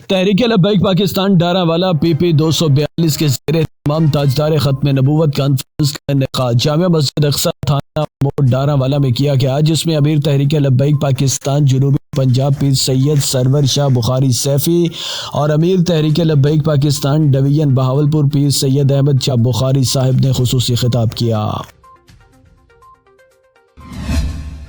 تحریک لبیک پاکستان ڈارا والا PP242 کے زیر اہتمام تاجدار ختم نبوت کانفرنس کا انعقاد جامع مسجد اقصی تھانہ موڑ ڈارا والا میں کیا گیا، جس میں امیر تحریک لبیک پاکستان جنوبی پنجاب پیر سید سرور شاہ بخاری سیفی اور امیر تحریک لبیک پاکستان ڈویژن بہاولپور پیر سید احمد شاہ بخاری صاحب نے خصوصی خطاب کیا۔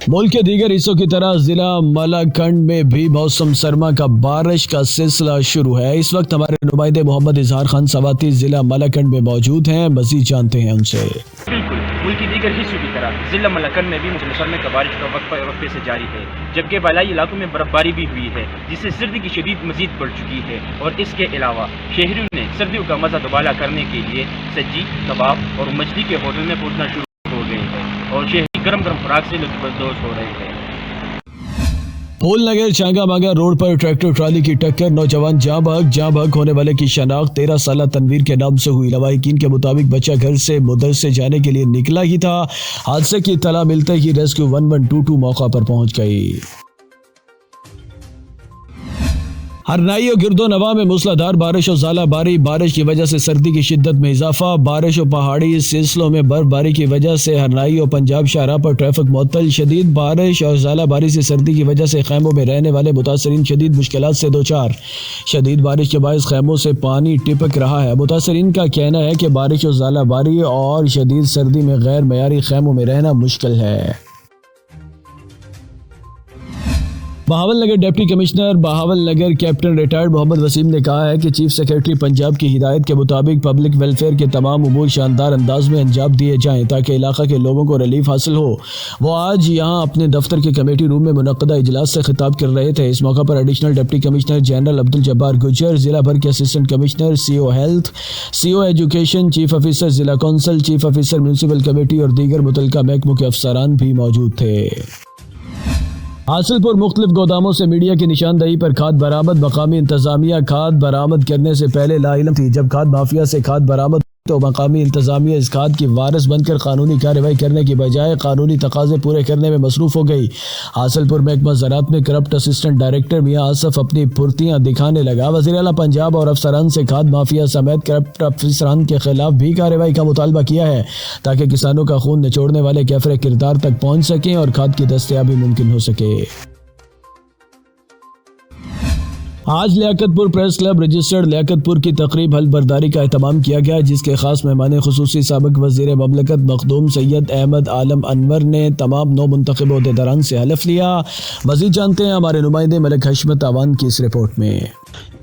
ملک کے دیگر حصوں کی طرح ضلع ملاکنڈ میں بھی موسم سرما کا بارش کا سلسلہ شروع ہے۔ اس وقت ہمارے نمائندے محمد اظہار خان سواتی ضلع ملاکنڈ میں موجود ہیں، مزید جانتے ہیں ان سے۔ بالکل ملک کی دیگر حصوں کی طرح ضلع ملاکنڈ میں بھی موسم سرما کا بارش کا وقفے سے جاری ہے، جبکہ بالائی علاقوں میں برف باری بھی ہوئی ہے، جس سے سردی کی شدید مزید بڑھ چکی ہے، اور اس کے علاوہ شہریوں نے سردیوں کا مزہ دوبالا کرنے کے لیے سجی، کباب اور مچھلی کے ہوٹل میں پہنچنا شروع ہو گئے ہیں، اور شہری گرم گرم خوراک سے لطف اندوز ہو رہے ہیں۔ پھول نگر چانگا مانگا روڈ پر ٹریکٹر ٹرالی کی ٹکر، نوجوان جاں بحق ہونے والے کی شناخت 13 سالہ تنویر کے نام سے ہوئی۔ لواحقین کے مطابق بچہ گھر سے مدرسے جانے کے لیے نکلا ہی تھا، حادثے کی اطلاع ملتے ہی ریسکیو 1122 موقع پر پہنچ گئی۔ ہرنائی اور گرد و نواح میں موسلادھار بارش اور ژالہ بارش کی وجہ سے سردی کی شدت میں اضافہ، بارش اور پہاڑی سلسلوں میں برف باری کی وجہ سے ہرنائی اور پنجاب شاہراہ پر ٹریفک معطل، شدید بارش اور ژالہ باری سے سردی کی وجہ سے خیموں میں رہنے والے متاثرین شدید مشکلات سے دوچار، شدید بارش کے باعث خیموں سے پانی ٹپک رہا ہے۔ متاثرین کا کہنا ہے کہ بارش اور ژالہ باری اور شدید سردی میں غیر معیاری خیموں میں رہنا مشکل ہے۔ Bahawalnagar deputy commissioner Bahawalnagar captain retired Muhammad Wasim نے کہا ہے کہ چیف سیکرٹری پنجاب کی ہدایت کے مطابق پبلک ویلفیئر کے تمام امور شاندار انداز میں انجام دیے جائیں تاکہ علاقہ کے لوگوں کو ریلیف حاصل ہو۔ وہ آج یہاں اپنے دفتر کے کمیٹی روم میں منعقدہ اجلاس سے خطاب کر رہے تھے۔ اس موقع پر additional deputy commissioner general Abdul Jabbar Gujjar, ضلع بھر کے assistant commissioner, CO health, CO education, chief officer ضلع council, chief officer municipal committee اور دیگر متعلقہ محکموں کے افسران بھی موجود تھے۔ حاصل پور مختلف گوداموں سے میڈیا کی نشاندہی پر کھاد برآمد، مقامی انتظامیہ کھاد برآمد کرنے سے پہلے لا علم تھی، جب کھاد مافیا سے کھاد برآمد تو مقامی انتظامیہ اس کھاد کی وارث بن کر قانونی کارروائی کرنے کی بجائے قانونی تقاضے پورے کرنے میں مصروف ہو گئی۔ حاصل پور محکمہ زراعت میں کرپٹ اسسٹنٹ ڈائریکٹر میاں آصف اپنی پھرتیاں دکھانے لگا۔ وزیر اعلیٰ پنجاب اور افسران سے کھاد مافیا سمیت کرپٹ افسران کے خلاف بھی کارروائی کا مطالبہ کیا ہے تاکہ کسانوں کا خون نچوڑنے والے کیفر کردار تک پہنچ سکیں اور کھاد کی دستیابی ممکن ہو سکے۔ آج لیاقت پور پریس کلب رجسٹرڈ لیاقت پور کی تقریب حلف برداری کا اہتمام کیا گیا، جس کے خاص مہمان خصوصی سابق وزیر مملکت مخدوم سید احمد عالم انور نے تمام نو منتخب عہدیداران سے حلف لیا۔ مزید جانتے ہیں ہمارے نمائندے ملک حشمت اوان کی اس رپورٹ میں۔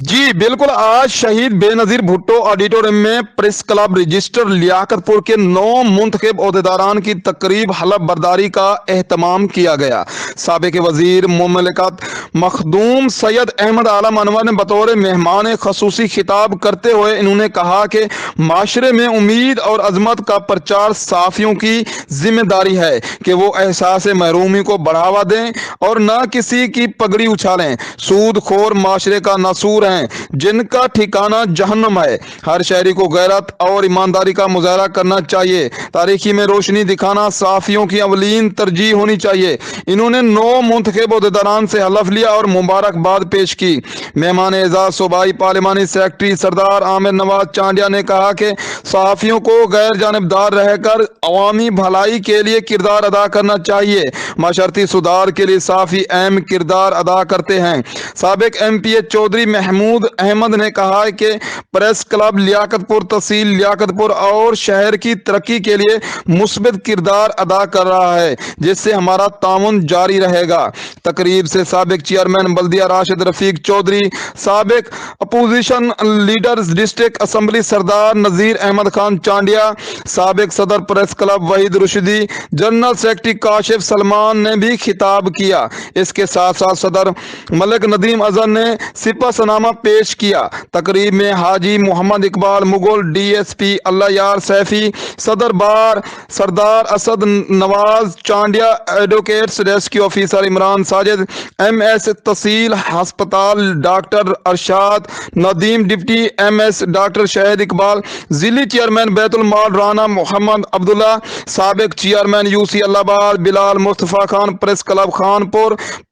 جی بالکل، آج شہید بے نظیر بھٹو آڈیٹوریم میں پریس کلب رجسٹر لیاقت پور کے 9 منتخب عہدیداران کی تقریب حلف برداری کا اہتمام کیا گیا۔ سابق وزیر مملکت مخدوم سید احمد عالم انور نے بطور مہمان خصوصی خطاب کرتے ہوئے انہوں نے کہا کہ معاشرے میں امید اور عظمت کا پرچار صحافیوں کی ذمہ داری ہے کہ وہ احساس محرومی کو بڑھاوا دیں اور نہ کسی کی پگڑی اچھالیں۔ سود خور معاشرے کا ناسور ہیں جن کا ٹھکانہ جہنم ہے۔ ہر شہری کو غیرت اور ایمانداری کا مظاہرہ کرنا چاہیے۔ تاریخی میں روشنی دکھانا صحافیوں کی اولین ترجیح ہونی چاہیے۔ انہوں نے 9 منتخب عہدیداران سے حلف لیا اور مبارکباد پیش کی۔ مہمان اعزاز صوبائی پارلیمانی سیکرٹری سردار عامر نواز چانڈیا نے کہا کہ صحافیوں کو غیر جانبدار رہ کر عوامی بھلائی کے لیے کردار ادا کرنا چاہیے۔ معاشرتی سدھار کے لیے صحافی اہم کردار ادا کرتے ہیں۔ سابق MPA چودھری محمود احمد نے کہا کہ پریس کلب لیاقت پور تحصیل لیاقت پور اور شہر کی ترقی کے لیے مثبت کردار ادا کر رہا ہے، جس سے ہمارا تعاون جاری رہے گا۔ تقریب سے سابق چیئرمین بلدیہ راشد رفیق چودھری، سابق اپوزیشن لیڈر ڈسٹرکٹ اسمبلی سردار نذیر احمد خان چانڈیا، سابق صدر press club Wahid Rushdi, general secretary Kashif Salman نے بھی خطاب کیا۔ اس کے ساتھ ساتھ صدر ملک ندیم اظہر نے سپہ سنامہ پیش کیا۔ تقریب میں حاجی محمد اقبال مغل، DSP اللہ یار سیفی، صدر bar Sardar Asad Nawaz Chandia, advocates rescue officer Imran Sajid, MS تحصیل ہسپتال doctor Irshad Nadeem, deputy MS doctor Shahid Iqbal, ضلعی چیئرمین بیت المال رانا محمد عبداللہ، سابق چیئرمین UC اللہ آباد بلال مصطفیٰ خان، پریس کلب خان پور،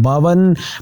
52,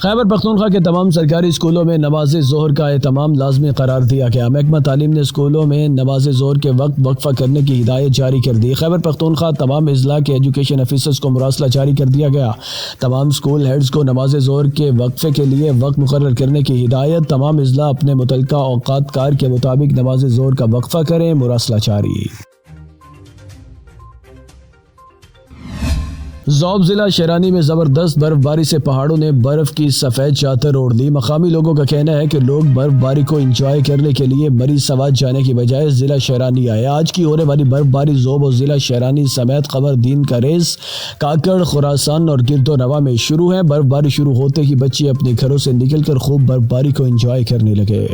خیبر پختونخوا کے تمام سرکاری اسکولوں میں نماز ظہر کا اہتمام لازمی قرار دیا گیا۔ محکمہ تعلیم نے اسکولوں میں نماز ظہر کے وقت وقفہ کرنے کی ہدایت جاری کر دی۔ خیبر پختونخوا تمام اضلاع کے ایجوکیشن آفیسرز کو مراسلہ جاری کر دیا گیا۔ تمام اسکول ہیڈز کو نماز ظہر کے وقفے کے لیے وقت مقرر کرنے کی ہدایت۔ تمام اضلاع اپنے متعلقہ اوقات کار کے مطابق نماز ظہر کا وقفہ کریں، مراسلہ جاری۔ ذوب ضلع شیرانی میں زبردست برف باری سے پہاڑوں نے برف کی سفید چادر اوڑھ لی۔ مقامی لوگوں کا کہنا ہے کہ لوگ برف باری کو انجوائے کرنے کے لیے مریض سوات جانے کی بجائے ضلع شیرانی آئے۔ آج کی ہونے والی برف باری ذوب اور ضلع شیرانی سمیت قمر دین کا ریس، کاکڑ، خراسان اور گرد و نواح میں شروع ہے۔ برف باری شروع ہوتے ہی بچے اپنے گھروں سے نکل کر خوب برف باری کو انجوائے کرنے لگے۔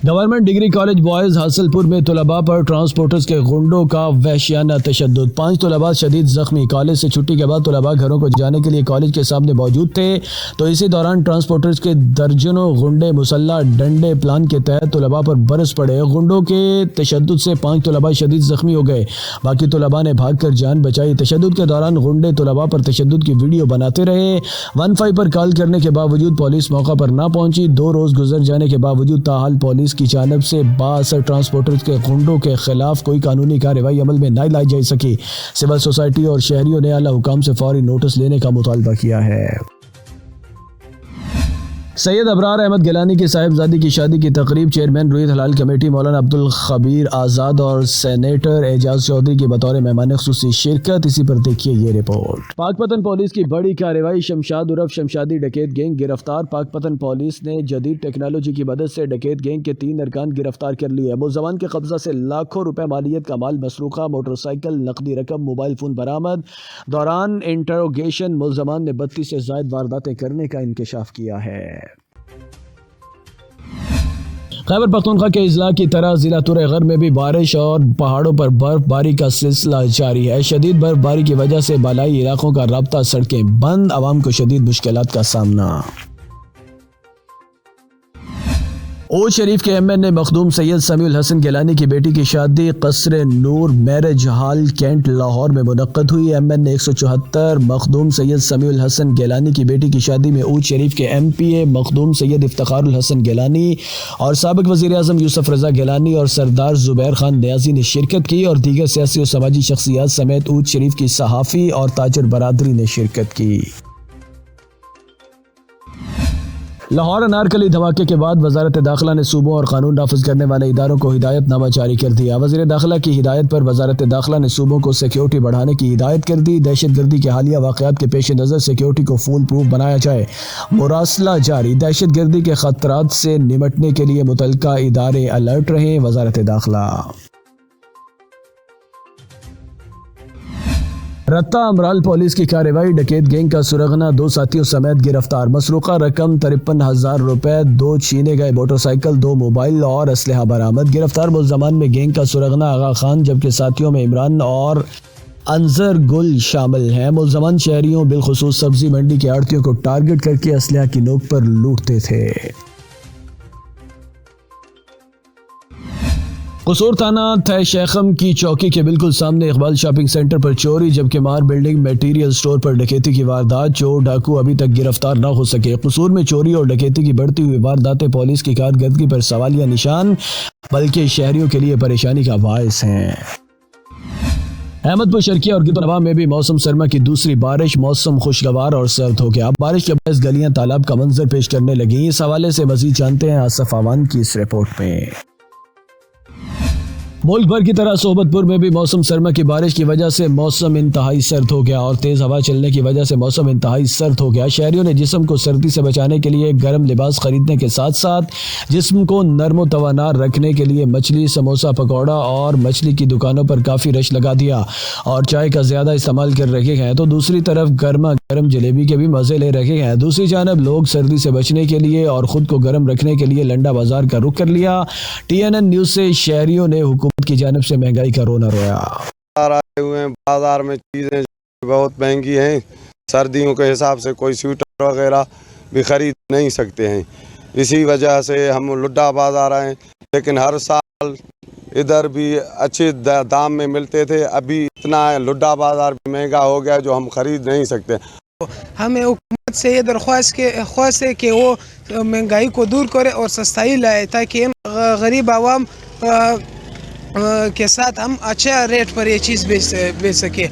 گورنمنٹ ڈگری کالج بوائز حاصل پور میں طلباء پر ٹرانسپورٹرز کے غنڈوں کا وحشیانہ تشدد، 5 طلباء شدید زخمی۔ کالج سے چھٹی کے بعد طلباء گھروں کو جانے کے لیے کالج کے سامنے موجود تھے تو اسی دوران ٹرانسپورٹرز کے درجنوں غنڈے مسلح ڈنڈے پلان کے تحت طلباء پر برس پڑے۔ غنڈوں کے تشدد سے 5 طلباء شدید زخمی ہو گئے، باقی طلباء نے بھاگ کر جان بچائی۔ تشدد کے دوران غنڈے طلباء پر تشدد کی ویڈیو بناتے رہے۔ 15 پر کال کرنے کے باوجود پولیس موقع پر نہ پہنچی۔ 2 روز گزر جانے کے باوجود تاحال پولیس کی جانب سے بااثر ٹرانسپورٹرز کے غنڈوں کے خلاف کوئی قانونی کارروائی عمل میں نہ لائی جا سکی۔ سول سوسائٹی اور شہریوں نے اعلیٰ حکام سے فوری نوٹس لینے کا مطالبہ کیا ہے۔ سید ابرار احمد گیلانی کی صاحبزادی کی شادی کی تقریب، چیئرمین رویت حلال کمیٹی مولانا عبدالخبیر آزاد اور سینیٹر اعجاز چودھری کی بطور مہمان خصوصی شرکت۔ اسی پر دیکھیے یہ رپورٹ۔ پاک پتن پولیس کی بڑی کارروائی، شمشاد عرف شمشادی ڈکیت گینگ گرفتار۔ پاک پتن پولیس نے جدید ٹیکنالوجی کی مدد سے ڈکیت گینگ کے 3 ارکان گرفتار کر لیے۔ ملزمان کے قبضہ سے لاکھوں روپے مالیت کا مال مسروقہ، موٹر سائیکل، نقدی رقم، موبائل فون برآمد۔ دوران انٹروگیشن ملزمان نے 32 سے زائد وارداتیں کرنے کا انکشاف کیا ہے۔ خیبر پختونخوا کے اضلاع کی طرح ضلع تورے غر میں بھی بارش اور پہاڑوں پر برف باری کا سلسلہ جاری ہے۔ شدید برف باری کی وجہ سے بالائی علاقوں کا رابطہ، سڑکیں بند، عوام کو شدید مشکلات کا سامنا۔ اوچھ شریف کے ایم این اے مخدوم سید سمیع الحسن گیلانی کی بیٹی کی شادی قصر نور میرج ہال کینٹ لاہور میں منعقد ہوئی۔ ایم این اے 174 مخدوم سید سمیع الحسن گیلانی کی بیٹی کی شادی میں اوچھ شریف کے ایم پی اے مخدوم سید افتخار الحسن گیلانی اور سابق وزیر اعظم یوسف رضا گیلانی اور سردار زبیر خان نیازی نے شرکت کی اور دیگر سیاسی اور سماجی شخصیات سمیت اوچھ شریف کی صحافی اور تاجر برادری نے شرکت کی۔ لاہور انارکلی دھماکے کے بعد وزارت داخلہ نے صوبوں اور قانون نافذ کرنے والے اداروں کو ہدایت نامہ جاری کر دیا۔ وزیر داخلہ کی ہدایت پر وزارت داخلہ نے صوبوں کو سیکیورٹی بڑھانے کی ہدایت کر دی۔ دہشت گردی کے حالیہ واقعات کے پیش نظر سیکیورٹی کو فول پروف بنایا جائے، مراسلہ جاری۔ دہشت گردی کے خطرات سے نمٹنے کے لیے متعلقہ ادارے الرٹ رہیں، وزارت داخلہ۔ رتہ امرال پولیس کی کارروائی، ڈکیت گینگ کا سرغنہ 2 ساتھیوں سمیت گرفتار۔ مسروقہ رقم 53,000 روپے، 2 چھینے گئے موٹر سائیکل، 2 موبائل اور اسلحہ برآمد۔ گرفتار ملزمان میں گینگ کا سرغنہ آغا خان جبکہ ساتھیوں میں عمران اور انظر گل شامل ہیں۔ ملزمان شہریوں بالخصوص سبزی منڈی کے آڑھتیوں کو ٹارگٹ کر کے اسلحہ کی نوک پر لوٹتے تھے۔ قصور تھانہ تھے شیخم کی چوکی کے بالکل سامنے اقبال شاپنگ سینٹر پر چوری جبکہ مار بلڈنگ میٹیریل سٹور پر ڈکیتی کی واردات، چور ڈاکو ابھی تک گرفتار نہ ہو سکے۔ قصور میں چوری اور ڈکیتی کی بڑھتی ہوئی وارداتیں پولیس کی کارکردگی پر سوالیہ نشان بلکہ شہریوں کے لیے پریشانی کا باعث ہیں۔ احمد پور شرقیہ اور گرد و نواح میں بھی موسم سرما کی دوسری بارش، موسم خوشگوار اور سرد ہو گیا۔ بارش کے باعث گلیاں تالاب کا منظر پیش کرنے لگیں۔ اس حوالے سے مزید جانتے ہیں آصف آوان کی اس رپورٹ میں۔ ملک بھر کی طرح صحبت پور میں بھی موسم سرما کی بارش کی وجہ سے موسم انتہائی سرد ہو گیا اور تیز ہوا چلنے کی وجہ سے موسم انتہائی سرد ہو گیا۔ شہریوں نے جسم کو سردی سے بچانے کے لیے گرم لباس خریدنے کے ساتھ ساتھ جسم کو نرم و توانار رکھنے کے لیے مچھلی، سموسہ، پکوڑا اور مچھلی کی دکانوں پر کافی رش لگا دیا اور چائے کا زیادہ استعمال کر رہے ہیں تو دوسری طرف گرما گرم جلیبی کے بھی مزے لے رہے ہیں۔ دوسری جانب لوگ سردی سے بچنے کے لیے اور خود کو گرم رکھنے کے لیے لنڈا بازار کا رخ کر لیا۔ TNN نیوز سے شہریوں نے حکومت کی جانب سے مہنگائی کا رونا رویا۔ آئے ہوئے ہیں بازار میں، چیزیں بہت مہنگی ہیں، سردیوں کے حساب سے کوئی سویٹر وغیرہ بھی خرید نہیں سکتے ہیں، اسی وجہ سے ہم لڈا بازار آئے، لیکن ہر سال ادھر بھی اچھے دام میں ملتے تھے، ابھی اتنا لڈا بازار بھی مہنگا ہو گیا جو ہم خرید نہیں سکتے۔ ہمیں حکومت سے یہ خواہش ہے کہ وہ مہنگائی کو دور کرے اور سستائی لائے تاکہ غریب عوام کے ساتھ ہم اچھا ریٹ پر یہ چیز بیچ سکے.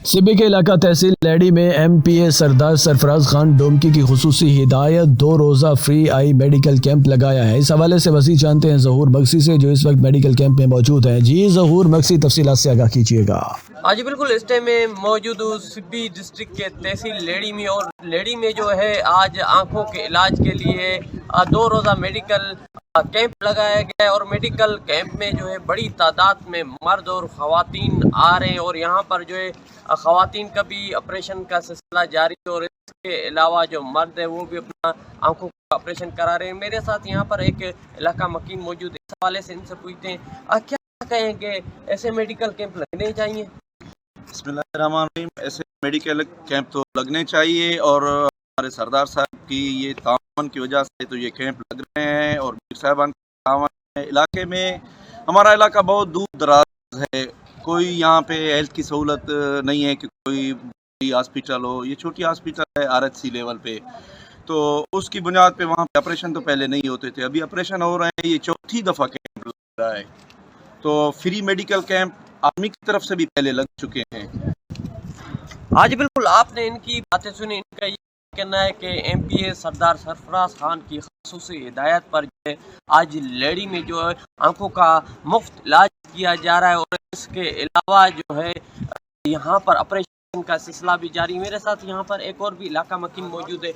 سبی کے علاقہ تحصیل لیڈی میں ایم پی اے سردار سرفراز خان ڈومکی کی خصوصی ہدایت 2 روزہ فری آئی میڈیکل کیمپ لگایا ہے. اس حوالے سے مزید جانتے ہیں ظہور مکسی سے جو اس وقت میڈیکل کیمپ میں موجود ہیں. جی ظہور مکسی تفصیلات سے آگاہ کیجیے گا. جی بالکل اس ٹائم میں موجود ہوں سبی ڈسٹرکٹ کے تحصیل لیڈی میں، اور لیڈی میں جو ہے آج آنکھوں کے علاج کے لیے 2 روزہ میڈیکل کیمپ لگایا گیا ہے. اور میڈیکل کیمپ میں جو ہے بڑی تعداد میں مرد اور خواتین آ رہے ہیں، اور یہاں پر جو ہے خواتین کا بھی آپریشن کا سلسلہ جاری ہے، اور اس کے علاوہ جو مرد ہے وہ بھی اپنا آنکھوں کا آپریشن کرا رہے ہیں. میرے ساتھ یہاں پر ایک علاقہ مکین موجود ہے. اس حوالے سے ان سے پوچھتے ہیں کیا کہیں کہ ایسے میڈیکل کیمپ لگنے چاہیے؟ بسم اللہ الرحمن الرحیم. ایسے میڈیکل کیمپ تو لگنے چاہیے، اور ہمارے سردار صاحب کی یہ تعاون کی وجہ سے تو یہ کیمپ لگ رہے ہیں، اور میر صاحبان کا تعاون ہے. علاقے میں ہمارا علاقہ بہت دور دراز ہے، کوئی یہاں پہ ہیلتھ کی سہولت نہیں ہے کہ کوئی بڑی ہاسپٹل ہو. یہ چھوٹی ہاسپٹل ہے RHC لیول پہ، تو اس کی بنیاد پہ وہاں پہ آپریشن تو پہلے نہیں ہوتے تھے، ابھی آپریشن ہو رہے ہیں. یہ 4تھی دفعہ کیمپ لگ رہا ہے. تو فری میڈیکل کیمپ آرمی کی طرف سے بھی پہلے لگ چکے ہیں. آج بالکل آپ نے ان کی باتیں سنی. ان کا یہ کہنا ہے کہ ایم پی اے سردار سرفراز خان کی خصوصی ہدایت پر جو ہے آج لیڈی میں جو ہے آنکھوں کا مفت علاج کیا جا رہا ہے، اور اس کے علاوہ جو ہے یہاں پر آپریشن کا سلسلہ بھی جاری. میرے ساتھ یہاں پر ایک اور بھی علاقہ مکین موجود ہے.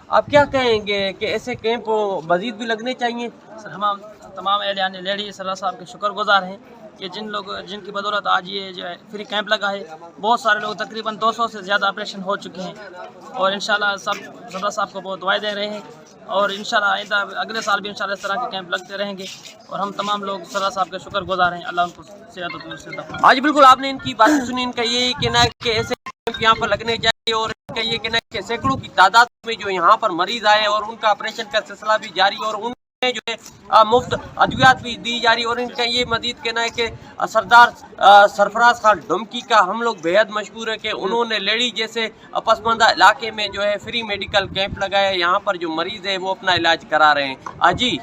آپ کیا کہیں گے کہ ایسے کیمپ مزید بھی لگنے چاہیے؟ سر ہم تمام اہلیان لیڈی سردار صاحب کے شکر گزار ہیں کہ جن کی بدولت آج یہ جو ہے فری کیمپ لگا ہے. بہت سارے لوگ تقریباً 200 سے زیادہ آپریشن ہو چکے ہیں، اور انشاءاللہ سب سردار صاحب کو بہت دعائیں دے رہے ہیں، اور انشاءاللہ آئندہ اگلے سال بھی انشاءاللہ اس طرح کے کیمپ لگتے رہیں گے، اور ہم تمام لوگ سردار صاحب کے شکر گزار ہیں. اللہ ان کو صحت و تندرستی عطا فرمائے. آج بالکل آپ نے ان کی باتیں سنی. ان کا یہ کہنا ہے کہ ایسے کیمپ یہاں پر لگنے چاہیے، اور ان کا یہ کہنا ہے کہ سینکڑوں کی تعداد میں جو یہاں پر مریض آئے اور ان کا آپریشن کا سلسلہ بھی جاری، اور ان جو ہے مفت ادویات بھی دی جا رہی. اور ان کا یہ مزید کہنا ہے کہ سردار سرفراز خان ڈومکی کا ہم لوگ بےحد مشہور ہے کہ انہوں نے لیڈی جیسے پسماندہ علاقے میں جو ہے فری میڈیکل کیمپ لگایا. یہاں پر جو مریض ہے وہ اپنا علاج کرا رہے ہیں. جی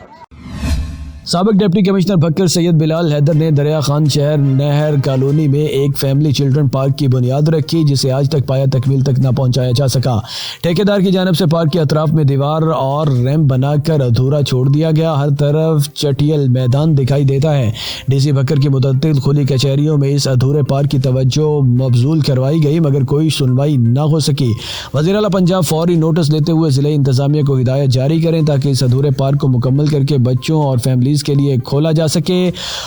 سابق ڈپٹی کمشنر بھکر سید بلال حیدر نے دریا خان شہر نہر کالونی میں ایک فیملی چلڈرن پارک کی بنیاد رکھی، جسے آج تک پایا تکمیل تک نہ پہنچایا جا سکا. ٹھیکیدار کی جانب سے پارک کے اطراف میں دیوار اور ریمپ بنا کر ادھورا چھوڑ دیا گیا. ہر طرف چٹیل میدان دکھائی دیتا ہے. ڈی سی بھکر کی متعدد کھلی کچہریوں میں اس ادھورے پارک کی توجہ مبذول کروائی گئی، مگر کوئی سنوائی نہ ہو سکی. وزیر اعلیٰ پنجاب فوری نوٹس لیتے ہوئے ضلعی انتظامیہ کو ہدایت جاری کریں تاکہ اس ادھورے پارک کو مکمل کر کے بچوں اور فیملی کے لیے کھولا جا سکے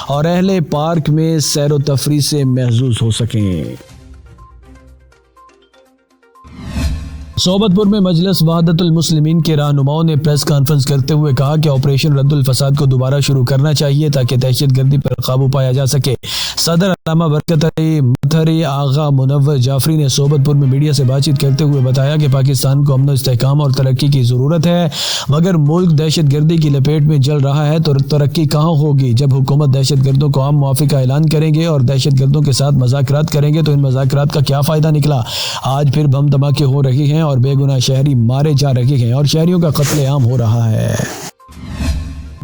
اور اہل پارک میں سیر و تفریح سے محظوظ ہو سکیں. صحبت پور میں مجلس وحدت المسلمین کے رہنماؤں نے پریس کانفرنس کرتے ہوئے کہا کہ آپریشن رد الفساد کو دوبارہ شروع کرنا چاہیے تاکہ دہشت گردی پر قابو پایا جا سکے. صدر علامہ برکت علی متحری آغا منور جعفری نے صحبت پور میں میڈیا سے بات چیت کرتے ہوئے بتایا کہ پاکستان کو امن و استحکام اور ترقی کی ضرورت ہے، مگر ملک دہشت گردی کی لپیٹ میں جل رہا ہے تو ترقی کہاں ہوگی؟ جب حکومت دہشت گردوں کو عام معافی کا اعلان کریں گے اور دہشت گردوں کے ساتھ مذاکرات کریں گے تو ان مذاکرات کا کیا فائدہ نکلا؟ آج پھر بم دھماکے ہو رہے ہیں اور بے گناہ شہری مارے جا رہے ہیں اور شہریوں کا قتل عام ہو رہا ہے.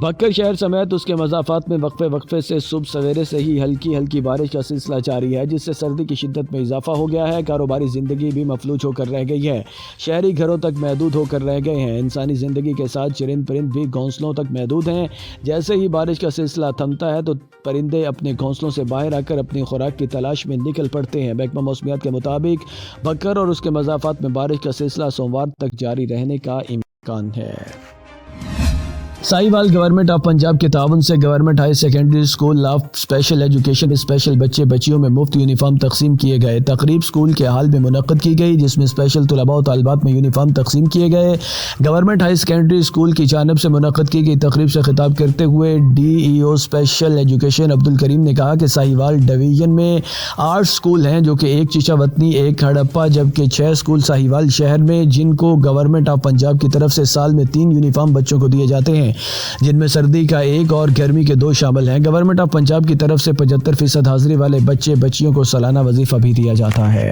بھکر شہر سمیت اس کے مضافات میں وقفے سے صبح سویرے سے ہی ہلکی بارش کا سلسلہ جاری ہے، جس سے سردی کی شدت میں اضافہ ہو گیا ہے. کاروباری زندگی بھی مفلوج ہو کر رہ گئی ہے، شہری گھروں تک محدود ہو کر رہ گئے ہیں. انسانی زندگی کے ساتھ چرند پرند بھی گھونسلوں تک محدود ہیں. جیسے ہی بارش کا سلسلہ تھمتا ہے تو پرندے اپنے گھونسلوں سے باہر آ کر اپنی خوراک کی تلاش میں نکل پڑتے ہیں. محکمہ موسمیات کے مطابق بھکر اور اس کے مضافات میں بارش کا سلسلہ سوموار تک جاری رہنے کا امکان ہے. ساہیوال گورنمنٹ آف پنجاب کے تعاون سے government high secondary school of special education special بچے بچیوں میں مفت یونیفارم تقسیم کیے گئے. تقریب اسکول کے ہال میں منعقد کی گئی جس میں اسپیشل طلباء و طالبات میں یونیفارم تقسیم کیے گئے. گورنمنٹ ہائی سیکنڈری اسکول کی جانب سے منعقد کی گئی تقریب سے خطاب کرتے ہوئے ڈی ای او اسپیشل ایجوکیشن عبدالکریم نے کہا کہ ساہیوال ڈویژن میں 8 اسکول ہیں جو کہ 1 چیچا وطنی 1 ہڑپا جبکہ 6 اسکول ساہیوال شہر میں جن کو گورنمنٹ آف پنجاب کی طرف سے سال میں 3 یونیفارم بچوں کو دیے جاتے ہیں، جن میں سردی کا 1 اور گرمی کے 2 شامل ہیں. گورنمنٹ آف پنجاب کی طرف سے 75% حاضری والے بچے بچیوں کو سالانہ وظیفہ بھی دیا جاتا ہے.